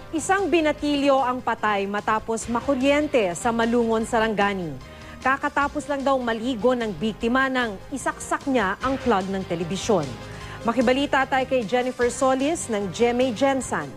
Isang binatilyo ang patay matapos makuryente sa Malungon, Sarangani. Kakatapos lang daw maligo ng biktima nang isaksak niya ang plug ng telebisyon. Makibalita tayo kay Jennifer Solis ng GMA Gensan.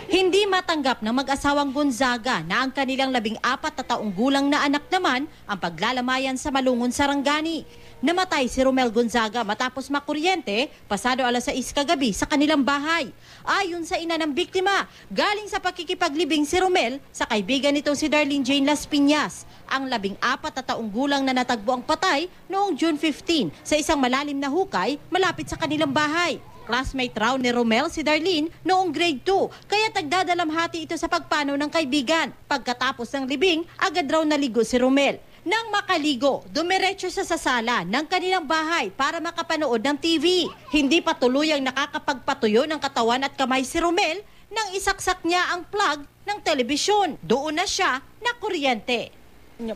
Hindi matanggap ng mag-asawang Gonzaga na ang kanilang 14 na taong gulang na anak naman ang paglalamayan sa Malungon, Sarangani. Namatay si Romel Gonzaga matapos makuryente pasado alas 6 kagabi sa kanilang bahay. Ayon sa ina ng biktima, galing sa pakikipaglibing si Romel sa kaibigan nitong si Darlene Jane Las Piñas. Ang 14 na taong gulang na natagbo ang patay noong June 15 sa isang malalim na hukay malapit sa kanilang bahay. Classmate raw ni Romel si Darlene noong grade 2, kaya tagdadalamhati ito sa pagpanaw ng kaibigan. Pagkatapos ng libing, agad raw naligo si Romel. Nang makaligo, dumiretso siya sa sala ng kanilang bahay para makapanood ng TV. Hindi pa tuluyang nakakapagpatuyo ng katawan at kamay si Romel nang isaksak niya ang plug ng telebisyon. Doon na siya nakuryente.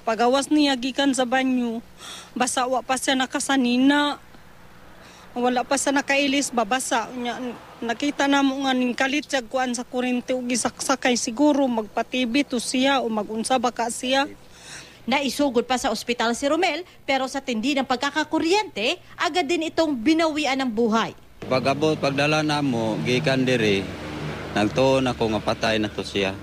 Pagawas niya gikan sa banyo, basawa pa siya nakasanina. Wala pa sa nakailis, babasa. Nakita na mo nga ning kalit siya kuan sa kurente o gisaksakay siguro magpatibi to siya o magunsa baka siya. Naisugod pa sa ospital si Romel pero sa tindi ng pagkakakuryente, agad din itong binawian ng buhay. Pag-abot, pagdala na mo, gikan diri, nagtuon ako nga patay na to siya.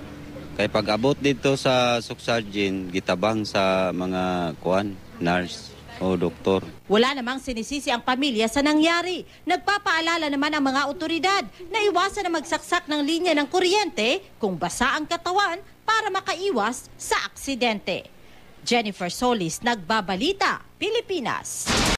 Kay pag-abot dito sa suksarjin, gitabang sa mga kuan, nurse o doktor. Wala namang sinisisi ang pamilya sa nangyari. Nagpapaalala naman ang mga otoridad na iwasan na magsaksak ng linya ng kuryente kung basa ang katawan para makaiwas sa aksidente. Jennifer Solis, Nagbabalita, Pilipinas.